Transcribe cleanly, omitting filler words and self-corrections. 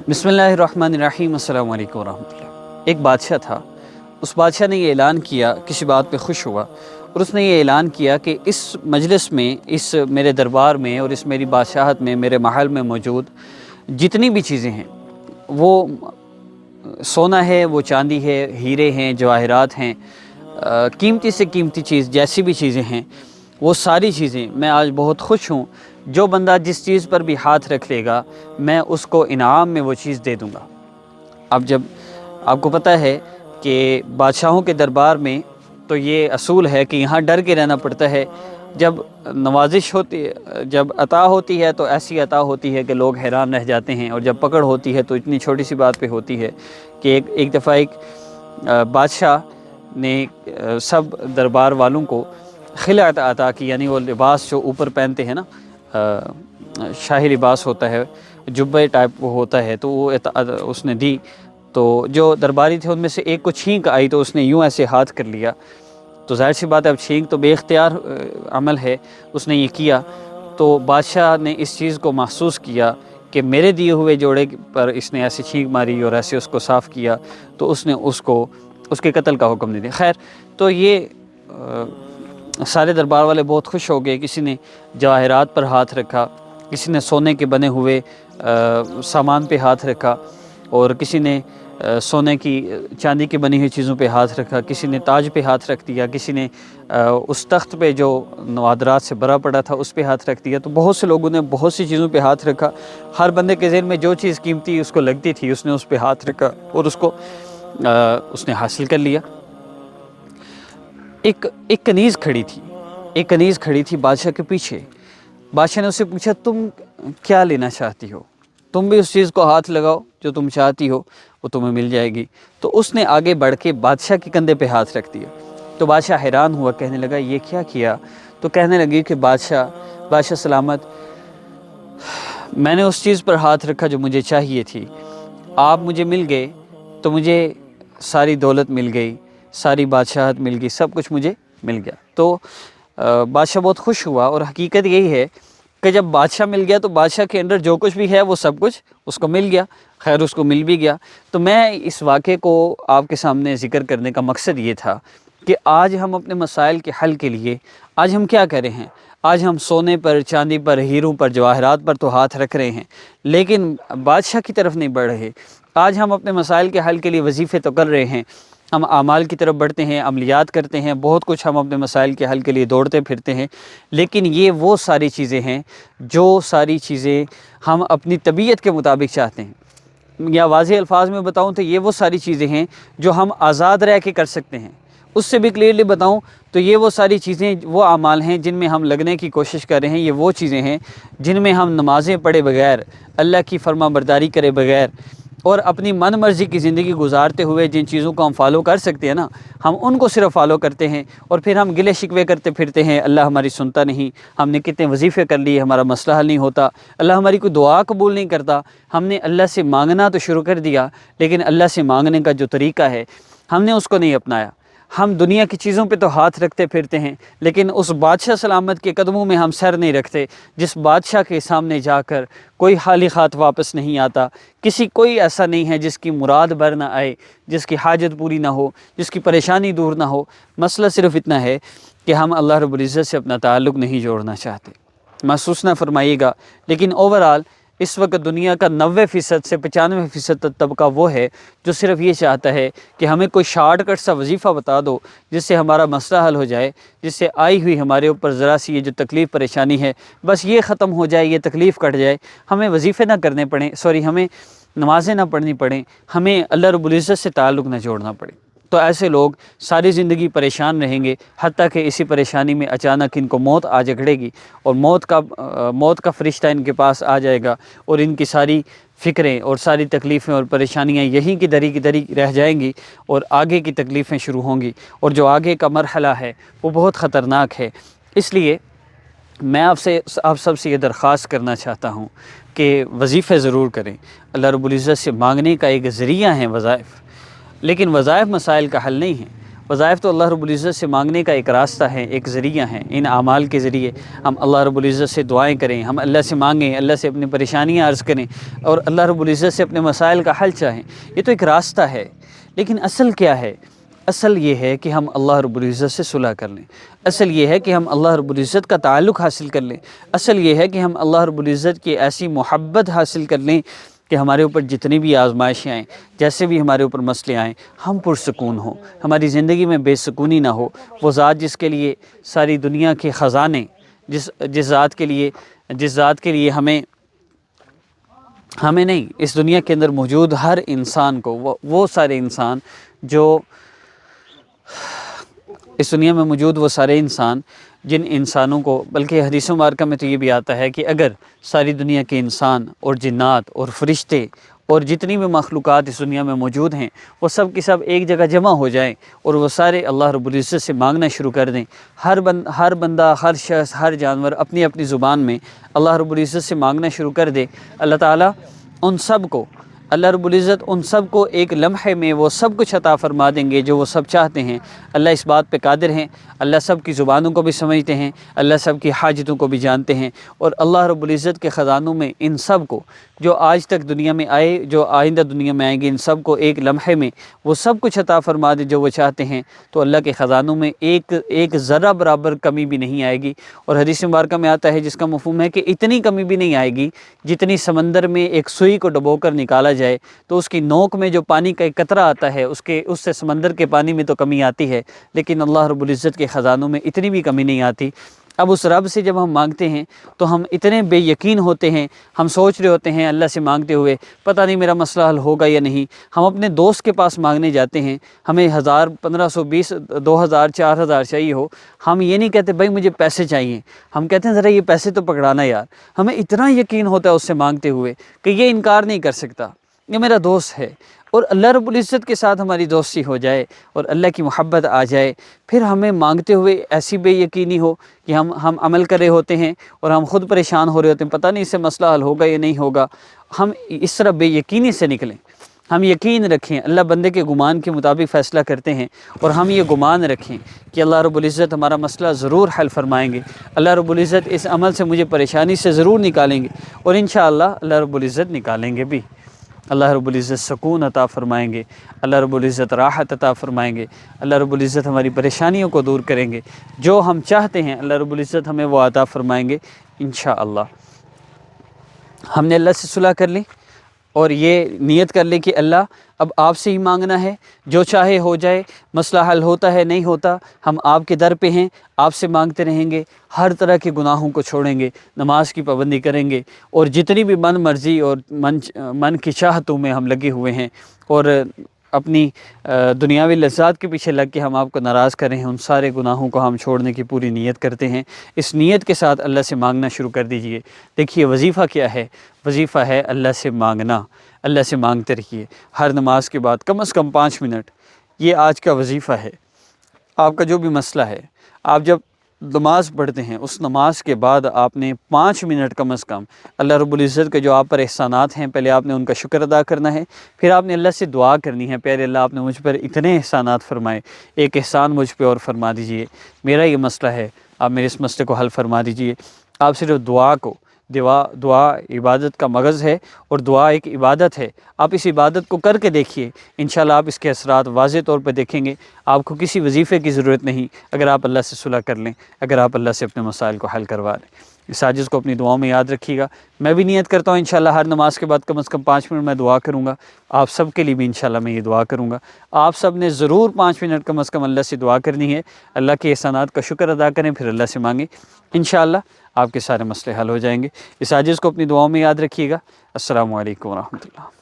بسم اللہ الرحمن الرحیم، السلام علیکم ورحمۃ اللہ۔ ایک بادشاہ تھا، اس بادشاہ نے یہ اعلان کیا، کسی بات پہ خوش ہوا اور اس نے یہ اعلان کیا کہ اس مجلس میں، اس میرے دربار میں اور اس میری بادشاہت میں، میرے محل میں موجود جتنی بھی چیزیں ہیں، وہ سونا ہے، وہ چاندی ہے، ہیرے ہیں، جواہرات ہیں، قیمتی سے قیمتی چیز جیسی بھی چیزیں ہیں، وہ ساری چیزیں میں آج بہت خوش ہوں۔ جو بندہ جس چیز پر بھی ہاتھ رکھ لے گا، میں اس کو انعام میں وہ چیز دے دوں گا۔ اب جب آپ کو پتہ ہے کہ بادشاہوں کے دربار میں تو یہ اصول ہے کہ یہاں ڈر کے رہنا پڑتا ہے۔ جب نوازش ہوتی ہے، جب عطا ہوتی ہے تو ایسی عطا ہوتی ہے کہ لوگ حیران رہ جاتے ہیں، اور جب پکڑ ہوتی ہے تو اتنی چھوٹی سی بات پہ ہوتی ہے کہ ایک دفعہ ایک بادشاہ نے سب دربار والوں کو خلعت عطا کی، یعنی وہ لباس جو اوپر پہنتے ہیں نا، شاہی لباس ہوتا ہے، جبے ٹائپ وہ ہوتا ہے، تو وہ اس نے دی۔ تو جو درباری تھے ان میں سے ایک کو چھینک آئی تو اس نے یوں ایسے ہاتھ کر لیا، تو ظاہر سی بات ہے اب چھینک تو بے اختیار عمل ہے، اس نے یہ کیا تو بادشاہ نے اس چیز کو محسوس کیا کہ میرے دیے ہوئے جوڑے پر اس نے ایسی چھینک ماری اور ایسے اس کو صاف کیا، تو اس نے اس کے قتل کا حکم دے دیا۔ خیر، تو یہ سارے دربار والے بہت خوش ہو گئے۔ کسی نے جواہرات پر ہاتھ رکھا، کسی نے سونے کے بنے ہوئے سامان پہ ہاتھ رکھا، اور کسی نے سونے کی چاندی کی بنی ہوئی چیزوں پہ ہاتھ رکھا، کسی نے تاج پہ ہاتھ رکھ دیا، کسی نے اس تخت پہ جو نوادرات سے بھرا پڑا تھا اس پہ ہاتھ رکھ دیا۔ تو بہت سے لوگوں نے بہت سی چیزوں پہ ہاتھ رکھا۔ ہر بندے کے ذہن میں جو چیز قیمتی اس کو لگتی تھی اس نے اس پہ ہاتھ رکھا اور اس نے حاصل کر لیا۔ ایک کنیز کھڑی تھی بادشاہ کے پیچھے۔ بادشاہ نے اس سے پوچھا، تم کیا لینا چاہتی ہو؟ تم بھی اس چیز کو ہاتھ لگاؤ، جو تم چاہتی ہو وہ تمہیں مل جائے گی۔ تو اس نے آگے بڑھ کے بادشاہ کے کندھے پہ ہاتھ رکھ دیا۔ تو بادشاہ حیران ہوا، کہنے لگا یہ کیا کیا؟ تو کہنے لگی کہ بادشاہ سلامت، میں نے اس چیز پر ہاتھ رکھا جو مجھے چاہیے تھی، آپ مجھے مل گئے تو مجھے ساری دولت مل گئی، ساری بادشاہت مل گئی، سب کچھ مجھے مل گیا۔ تو بادشاہ بہت خوش ہوا، اور حقیقت یہی ہے کہ جب بادشاہ مل گیا تو بادشاہ کے اندر جو کچھ بھی ہے وہ سب کچھ اس کو مل گیا۔ خیر، اس کو مل بھی گیا۔ تو میں اس واقعے کو آپ کے سامنے ذکر کرنے کا مقصد یہ تھا کہ آج ہم اپنے مسائل کے حل کے لیے آج ہم کیا کر رہے ہیں؟ آج ہم سونے پر، چاندی پر، ہیروں پر، جواہرات پر تو ہاتھ رکھ رہے ہیں، لیکن بادشاہ کی طرف نہیں بڑھ رہے۔ آج ہم اپنے مسائل کے حل کے لیے وظیفے تو کر رہے ہیں، ہم اعمال کی طرف بڑھتے ہیں، عملیات کرتے ہیں، بہت کچھ ہم اپنے مسائل کے حل کے لیے دوڑتے پھرتے ہیں، لیکن یہ وہ ساری چیزیں ہیں جو ساری چیزیں ہم اپنی طبیعت کے مطابق چاہتے ہیں، یا واضح الفاظ میں بتاؤں تو یہ وہ ساری چیزیں ہیں جو ہم آزاد رہ کے کر سکتے ہیں۔ اس سے بھی کلیئرلی بتاؤں تو یہ وہ ساری چیزیں، وہ اعمال ہیں جن میں ہم لگنے کی کوشش کر رہے ہیں، یہ وہ چیزیں ہیں جن میں ہم نمازیں پڑھے بغیر، اللہ کی فرما برداری کرے بغیر اور اپنی من مرضی کی زندگی گزارتے ہوئے جن چیزوں کو ہم فالو کر سکتے ہیں نا، ہم ان کو صرف فالو کرتے ہیں، اور پھر ہم گلے شکوے کرتے پھرتے ہیں، اللہ ہماری سنتا نہیں، ہم نے کتنے وظیفے کر لیے، ہمارا مسئلہ حل نہیں ہوتا، اللہ ہماری کوئی دعا قبول نہیں کرتا۔ ہم نے اللہ سے مانگنا تو شروع کر دیا، لیکن اللہ سے مانگنے کا جو طریقہ ہے ہم نے اس کو نہیں اپنایا۔ ہم دنیا کی چیزوں پہ تو ہاتھ رکھتے پھرتے ہیں، لیکن اس بادشاہ سلامت کے قدموں میں ہم سر نہیں رکھتے، جس بادشاہ کے سامنے جا کر کوئی خالی ہاتھ واپس نہیں آتا۔ کوئی ایسا نہیں ہے جس کی مراد بر نہ آئے، جس کی حاجت پوری نہ ہو، جس کی پریشانی دور نہ ہو۔ مسئلہ صرف اتنا ہے کہ ہم اللہ رب العزت سے اپنا تعلق نہیں جوڑنا چاہتے۔ محسوس نہ فرمائیے گا، لیکن اوورآل اس وقت دنیا کا 90% سے 95% طبقہ وہ ہے جو صرف یہ چاہتا ہے کہ ہمیں کوئی شارٹ کٹ سا وظیفہ بتا دو جس سے ہمارا مسئلہ حل ہو جائے، جس سے آئی ہوئی ہمارے اوپر ذرا سی یہ جو تکلیف پریشانی ہے بس یہ ختم ہو جائے، یہ تکلیف کٹ جائے، ہمیں وظیفے نہ کرنے پڑیں، ہمیں نمازیں نہ پڑھنی پڑیں، ہمیں اللہ رب العزت سے تعلق نہ جوڑنا پڑے۔ تو ایسے لوگ ساری زندگی پریشان رہیں گے، حتیٰ کہ اسی پریشانی میں اچانک ان کو موت آ جھگڑے گی، اور موت کا فرشتہ ان کے پاس آ جائے گا، اور ان کی ساری فکریں اور ساری تکلیفیں اور پریشانیاں یہیں کی دری رہ جائیں گی، اور آگے کی تکلیفیں شروع ہوں گی، اور جو آگے کا مرحلہ ہے وہ بہت خطرناک ہے۔ اس لیے میں آپ سب سے یہ درخواست کرنا چاہتا ہوں کہ وظیفے ضرور کریں۔ اللہ رب العزت سے مانگنے کا ایک ذریعہ ہیں وظائف، لیکن وظائف مسائل کا حل نہیں ہیں۔ وظائف تو اللہ رب العزت سے مانگنے کا ایک راستہ ہے، ایک ذریعہ ہے۔ ان اعمال کے ذریعے ہم اللہ رب العزت سے دعائیں کریں، ہم اللہ سے مانگیں، اللہ سے اپنی پریشانیاں عرض کریں اور اللہ رب العزت سے اپنے مسائل کا حل چاہیں، یہ تو ایک راستہ ہے۔ لیکن اصل کیا ہے؟ اصل یہ ہے کہ ہم اللہ رب العزت سے صلح کر لیں، اصل یہ ہے کہ ہم اللہ رب العزت کا تعلق حاصل کر لیں، اصل یہ ہے کہ ہم اللہ رب العزت کی ایسی محبت حاصل کر لیں کہ ہمارے اوپر جتنی بھی آزمائشیں آئیں، جیسے بھی ہمارے اوپر مسئلے آئیں، ہم پرسکون ہوں، ہماری زندگی میں بے سکونی نہ ہو۔ وہ ذات جس کے لیے ساری دنیا کے خزانے، جس ذات کے لیے ہمیں نہیں، اس دنیا کے اندر موجود ہر انسان کو، وہ سارے انسان جو اس دنیا میں موجود وہ سارے انسان جن انسانوں کو، بلکہ حدیث مبارکہ میں تو یہ بھی آتا ہے کہ اگر ساری دنیا کے انسان اور جنات اور فرشتے اور جتنی بھی مخلوقات اس دنیا میں موجود ہیں وہ سب کی سب ایک جگہ جمع ہو جائیں اور وہ سارے اللہ رب العزت سے مانگنا شروع کر دیں، ہر بندہ، ہر شخص، ہر جانور اپنی اپنی زبان میں اللہ رب العزت سے مانگنا شروع کر دے، اللہ رب العزت ان سب کو ایک لمحے میں وہ سب کچھ عطا فرما دیں گے جو وہ سب چاہتے ہیں۔ اللہ اس بات پہ قادر ہیں، اللہ سب کی زبانوں کو بھی سمجھتے ہیں، اللہ سب کی حاجتوں کو بھی جانتے ہیں، اور اللہ رب العزت کے خزانوں میں ان سب کو جو آج تک دنیا میں آئے، جو آئندہ دنیا میں آئیں گے، ان سب کو ایک لمحے میں وہ سب کچھ عطا فرما دے جو وہ چاہتے ہیں، تو اللہ کے خزانوں میں ایک ذرہ برابر کمی بھی نہیں آئے گی۔ اور حدیث مبارکہ میں آتا ہے جس کا مفہوم ہے کہ اتنی کمی بھی نہیں آئے گی جتنی سمندر میں ایک سوئی کو ڈبو کر نکالا جائے تو اس کی نوک میں جو پانی کا ایک قطرہ آتا ہے اس سے سمندر کے پانی میں تو کمی آتی ہے، لیکن اللہ رب العزت کے خزانوں میں اتنی بھی کمی نہیں آتی۔ اب اس رب سے جب ہم مانگتے ہیں تو ہم اتنے بے یقین ہوتے ہیں، ہم سوچ رہے ہوتے ہیں اللہ سے مانگتے ہوئے پتہ نہیں میرا مسئلہ حل ہوگا یا نہیں۔ ہم اپنے دوست کے پاس مانگنے جاتے ہیں، ہمیں 1000، 1500، 20، 2000، 4000 چاہیے ہو، ہم یہ نہیں کہتے بھائی مجھے پیسے چاہیے، ہم کہتے ہیں ذرا یہ پیسے تو پکڑانا یار۔ ہمیں اتنا یقین ہوتا ہے اس سے مانگتے ہوئے کہ یہ انکار نہیں کر سکتا، یہ میرا دوست ہے، اور اللہ رب العزت کے ساتھ ہماری دوستی ہو جائے اور اللہ کی محبت آ جائے، پھر ہمیں مانگتے ہوئے ایسی بے یقینی ہو کہ ہم عمل کر رہے ہوتے ہیں اور ہم خود پریشان ہو رہے ہوتے ہیں، پتہ نہیں اس سے مسئلہ حل ہوگا یا نہیں ہوگا، ہم اس طرح بے یقینی سے نکلیں۔ ہم یقین رکھیں، اللہ بندے کے گمان کے مطابق فیصلہ کرتے ہیں، اور ہم یہ گمان رکھیں کہ اللہ رب العزت ہمارا مسئلہ ضرور حل فرمائیں گے، اللہ رب العزت اس عمل سے مجھے پریشانی سے ضرور نکالیں گے، اور انشاءاللہ اللہ رب العزت نکالیں گے بھی۔ اللہ رب العزت سکون عطا فرمائیں گے، اللہ رب العزت راحت عطا فرمائیں گے، اللہ رب العزت ہماری پریشانیوں کو دور کریں گے، جو ہم چاہتے ہیں اللہ رب العزت ہمیں وہ عطا فرمائیں گے انشاءاللہ۔ ہم نے اللہ سے صلح کر لی اور یہ نیت کر لی کہ اللہ اب آپ سے ہی مانگنا ہے، جو چاہے ہو جائے، مسئلہ حل ہوتا ہے نہیں ہوتا، ہم آپ کے در پہ ہیں، آپ سے مانگتے رہیں گے، ہر طرح کے گناہوں کو چھوڑیں گے، نماز کی پابندی کریں گے، اور جتنی بھی من مرضی اور من کی چاہتوں میں ہم لگے ہوئے ہیں اور اپنی دنیاوی لذات کے پیچھے لگ کے ہم آپ کو ناراض کر رہے ہیں، ان سارے گناہوں کو ہم چھوڑنے کی پوری نیت کرتے ہیں۔ اس نیت کے ساتھ اللہ سے مانگنا شروع کر دیجئے۔ دیکھیے وظیفہ کیا ہے؟ وظیفہ ہے اللہ سے مانگنا، اللہ سے مانگتے رہیے ہر نماز کے بعد کم از کم 5 منٹ، یہ آج کا وظیفہ ہے۔ آپ کا جو بھی مسئلہ ہے، آپ جب نماز پڑھتے ہیں اس نماز کے بعد آپ نے 5 منٹ کم از کم اللہ رب العزت کے جو آپ پر احسانات ہیں پہلے آپ نے ان کا شکر ادا کرنا ہے، پھر آپ نے اللہ سے دعا کرنی ہے، پیارے اللہ آپ نے مجھ پر اتنے احسانات فرمائے، ایک احسان مجھ پہ اور فرما دیجئے، میرا یہ مسئلہ ہے، آپ میرے اس مسئلے کو حل فرما دیجئے۔ آپ صرف دعا عبادت کا مغز ہے، اور دعا ایک عبادت ہے، آپ اس عبادت کو کر کے دیکھیے، انشاءاللہ آپ اس کے اثرات واضح طور پہ دیکھیں گے۔ آپ کو کسی وظیفے کی ضرورت نہیں اگر آپ اللہ سے صلح کر لیں، اگر آپ اللہ سے اپنے مسائل کو حل کروا لیں۔ اس عاجز کو اپنی دعاؤں میں یاد رکھیے گا۔ میں بھی نیت کرتا ہوں انشاءاللہ ہر نماز کے بعد کم از کم 5 منٹ میں دعا کروں گا، آپ سب کے لیے بھی انشاءاللہ میں یہ دعا کروں گا۔ آپ سب نے ضرور 5 منٹ کم از کم اللہ سے دعا کرنی ہے، اللہ کے احسانات کا شکر ادا کریں، پھر اللہ سے مانگیں، انشاءاللہ آپ کے سارے مسئلے حل ہو جائیں گے۔ اس عاجز کو اپنی دعاؤں میں یاد رکھیے گا۔ السلام علیکم ورحمۃ اللہ۔